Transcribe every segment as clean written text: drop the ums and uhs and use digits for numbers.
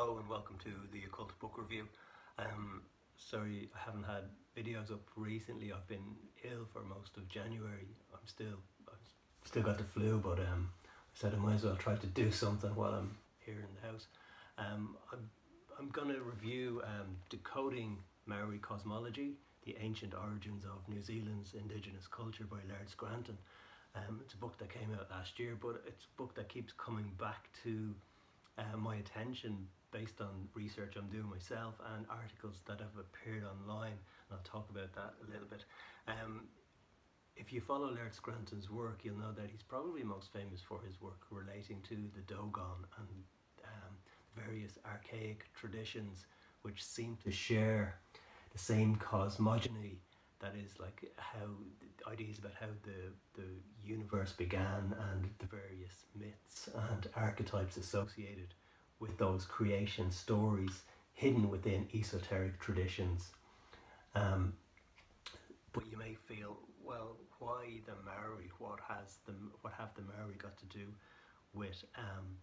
Hello and welcome to the Occult book review. Sorry I haven't had videos up recently. I've been ill for most of January. I've still got the flu, but I said I might as well try to do something while I'm here in the house. I'm going to review Decoding Maori Cosmology, the Ancient Origins of New Zealand's Indigenous Culture by Laird Scranton. It's a book that came out last year, but it's a book that keeps coming back to my attention based on research I'm doing myself and articles that have appeared online, and I'll talk about that a little bit. If you follow Laird Scranton's work, you'll know that he's probably most famous for his work relating to the Dogon and various archaic traditions which seem to share the same cosmogony, that is, like how ideas about how the universe began and the various myths and archetypes associated with those creation stories hidden within esoteric traditions. But you may feel, well, why the Maori? What have the Maori got to do with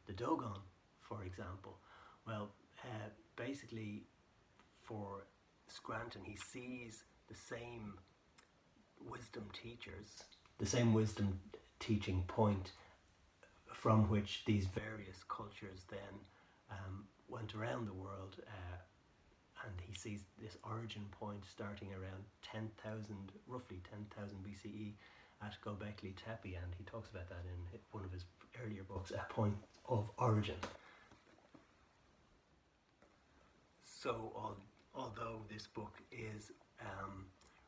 the Dogon, for example? Well, basically, for Scranton, he sees the same wisdom teachers, the same wisdom teaching point from which these various cultures then went around the world, and he sees this origin point starting around roughly 10,000 BCE at Göbekli Tepe, and he talks about that in one of his earlier books, A Point of Origin. So although this book is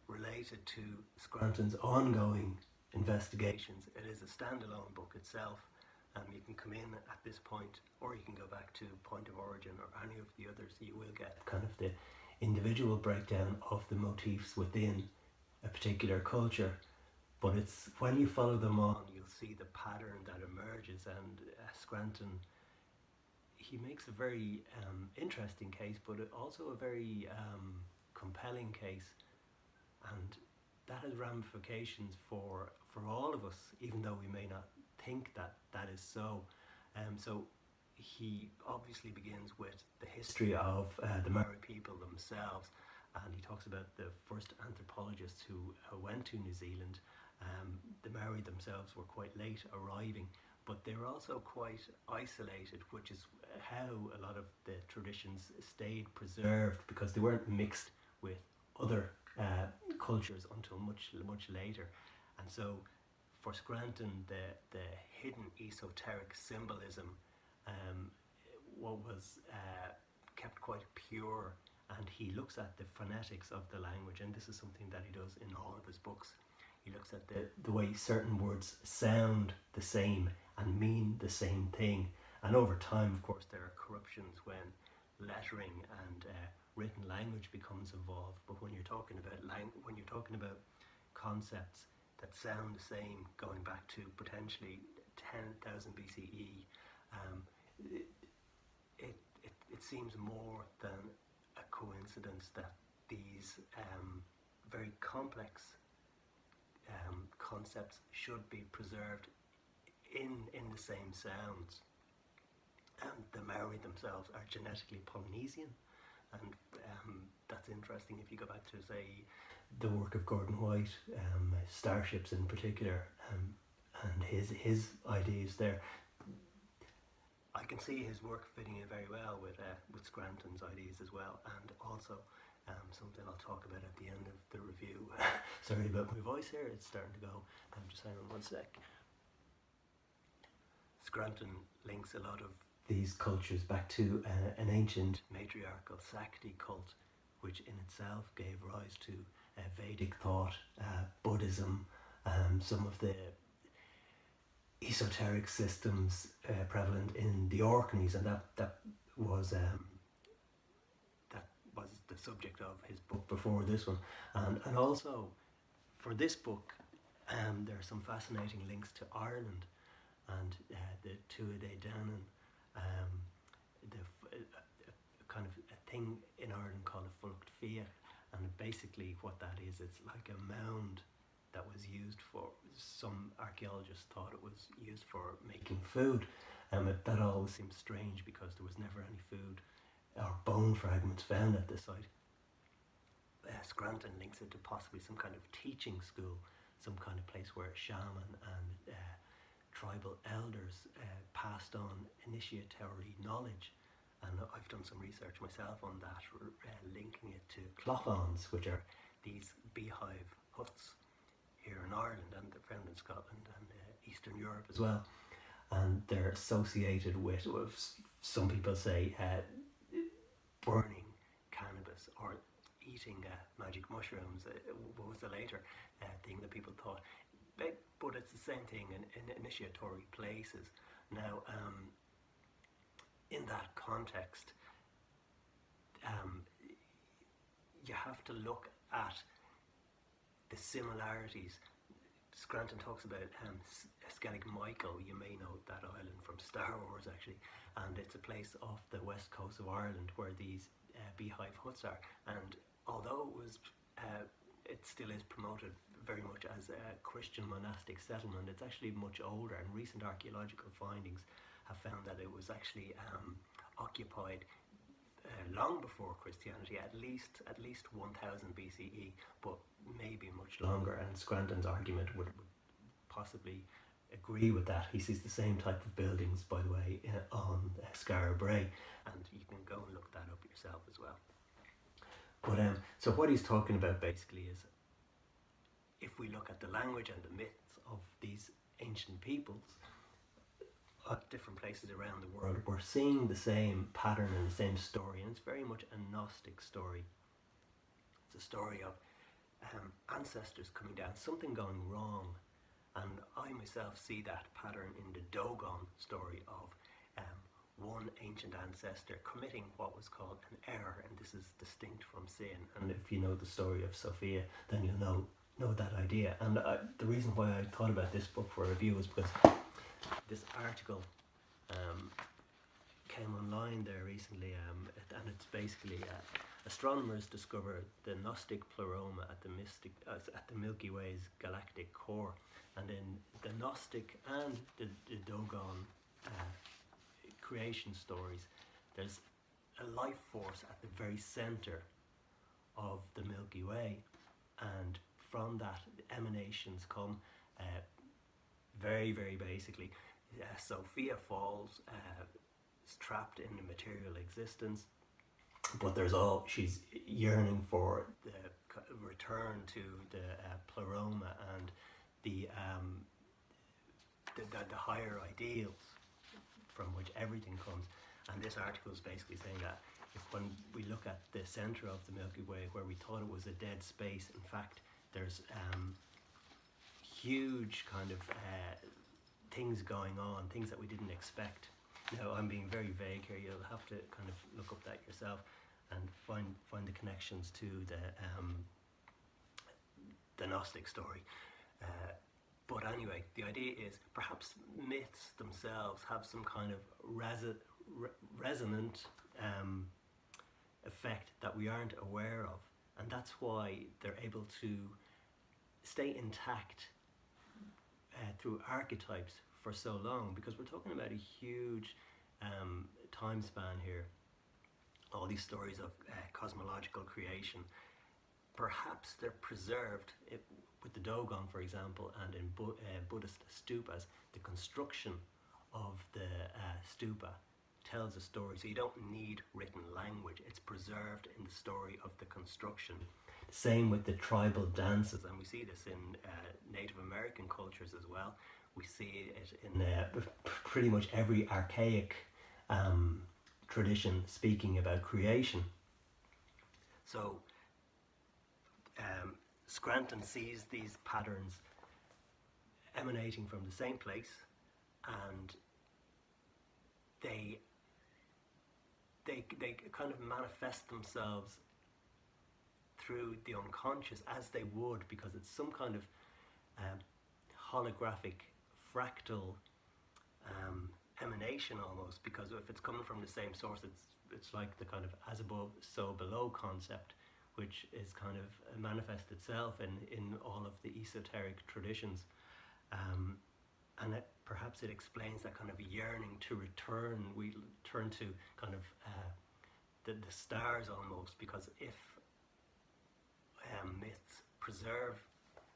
related to Scranton's ongoing investigations, it is a standalone book itself. You can come in at this point, or you can go back to Point of Origin or any of the others. You will get kind of the individual breakdown of the motifs within a particular culture, but it's when you follow them on, you'll see the pattern that emerges. And Scranton, he makes a very interesting case, but also a very compelling case, and that has ramifications for all of us, even though we may not think that that is so. So he obviously begins with the history of the Maori people themselves, and he talks about the first anthropologists who went to New Zealand. The Maori themselves were quite late arriving, but they were also quite isolated, which is how a lot of the traditions stayed preserved, because they weren't mixed with other cultures until much later. And so for Scranton, the hidden esoteric symbolism was kept quite pure, and he looks at the phonetics of the language, and this is something that he does in all of his books. He looks at the way certain words sound the same and mean the same thing, and over time, of course, there are corruptions when lettering and written language becomes involved. But when you're talking about concepts that sound the same going back to potentially 10,000 BCE, it seems more than a coincidence that these very complex concepts should be preserved in the same sounds. And the Maori themselves are genetically Polynesian, and that's interesting if you go back to, say, the work of Gordon White, starships in particular, and his ideas there. I can see his work fitting in very well with Scranton's ideas as well, and also something I'll talk about at the end of the review. Sorry about my voice here, it's starting to go. Just hang on one sec. Scranton links a lot of these cultures back to an ancient matriarchal Sakti cult, which in itself gave rise to Vedic thought, Buddhism, some of the esoteric systems prevalent in the Orkneys, and that was the subject of his book before this one. And also for this book, there are some fascinating links to Ireland and the Tuatha Dé Danann, kind of a thing in Ireland called a Fulucht Fiach, and basically what that is, it's like a mound that was used some archaeologists thought it was used for making food. That always seems strange because there was never any food or bone fragments found at this site. Scranton links it to possibly some kind of teaching school, some kind of place where shaman and tribal elders passed on initiatory knowledge. And I've done some research myself on that, linking it to clochans, which are these beehive huts here in Ireland, and they're found in Scotland and Eastern Europe as well. And they're associated with some people say, burning cannabis or eating magic mushrooms. Was the later thing that people thought. But it's the same thing in initiatory places. Now, in that context, you have to look at the similarities. Scranton talks about Skellig Michael. You may know that island from Star Wars, actually, and it's a place off the west coast of Ireland where these beehive huts are. And although it still is promoted very much as a Christian monastic settlement, it's actually much older, and recent archaeological findings have found that it was actually occupied long before Christianity, at least 1000 BCE, but maybe much longer. And Scranton's argument would possibly agree with that. He sees the same type of buildings, by the way, on Skara Brae, and you can go and look that up yourself as well. But so what he's talking about basically is, if we look at the language and the myths of these ancient peoples at different places around the world, we're seeing the same pattern and the same story, and it's very much a Gnostic story. It's a story of ancestors coming down, something going wrong, and I myself see that pattern in the Dogon story of one ancient ancestor committing what was called an error, and this is distinct from sin. And if you know the story of Sophia, then you'll know that idea. And the reason why I thought about this book for review is because this article came online there recently, and it's basically astronomers discovered the Gnostic pleroma at the Milky Way's galactic core, and in the Gnostic and the Dogon creation stories, there's a life force at the very center of the Milky Way, and from that emanations come very, very basically. Sophia falls, is trapped in the material existence, but she's yearning for the return to the pleroma and the higher ideals from which everything comes. And this article is basically saying that when we look at the center of the Milky Way, where we thought it was a dead space, in fact there's huge kind of things going on, things that we didn't expect. Now, I'm being very vague here. You'll have to kind of look up that yourself and find the connections to the Gnostic story. But anyway, the idea is perhaps myths themselves have some kind of resonant effect that we aren't aware of, and that's why they're able to stay intact through archetypes for so long, because we're talking about a huge time span here. All these stories of cosmological creation, perhaps they're preserved with the Dogon, for example, and in Buddhist stupas. The construction of the stupa tells a story, so you don't need written language. It's preserved in the story of the construction. Same with the tribal dances, and we see this in Native American cultures as well. We see it in pretty much every archaic tradition speaking about creation. So Scranton sees these patterns emanating from the same place, and they kind of manifest themselves through the unconscious, as they would, because it's some kind of holographic fractal emanation almost, because if it's coming from the same source, it's like the kind of as above so below concept, which is kind of manifest itself in all of the esoteric traditions. And perhaps it explains that kind of yearning to return. We turn to kind of the stars almost, because if myths preserve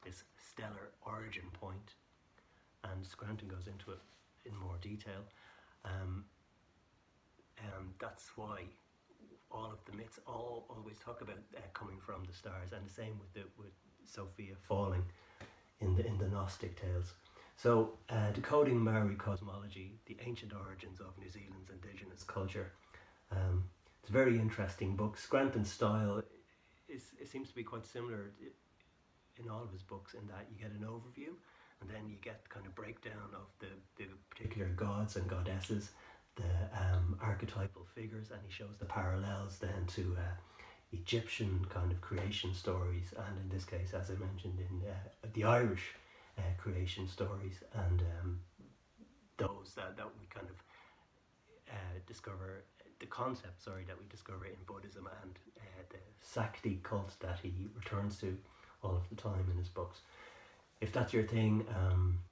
this stellar origin point, and Scranton goes into it in more detail, that's why all of the myths always talk about coming from the stars, and the same with Sophia falling in the Gnostic tales. So, Decoding Maori Cosmology, the ancient origins of New Zealand's indigenous culture. It's a very interesting book. Scranton's style it seems to be quite similar in all of his books, in that you get an overview, and then you get kind of breakdown of the particular gods and goddesses, the archetypal figures, and he shows the parallels then to Egyptian kind of creation stories, and in this case, as I mentioned, in the Irish creation stories, and those that we kind of discover, the concepts, that we discover in Buddhism, and the Sakti cult that he returns to all of the time in his books. If that's your thing,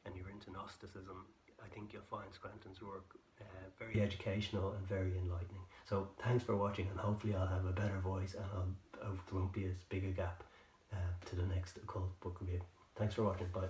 and you're into Gnosticism, I think you'll find Scranton's work very educational and very enlightening. So thanks for watching, and hopefully I'll have a better voice, and there won't be as big a gap to the next occult book review. Thanks for watching. Bye.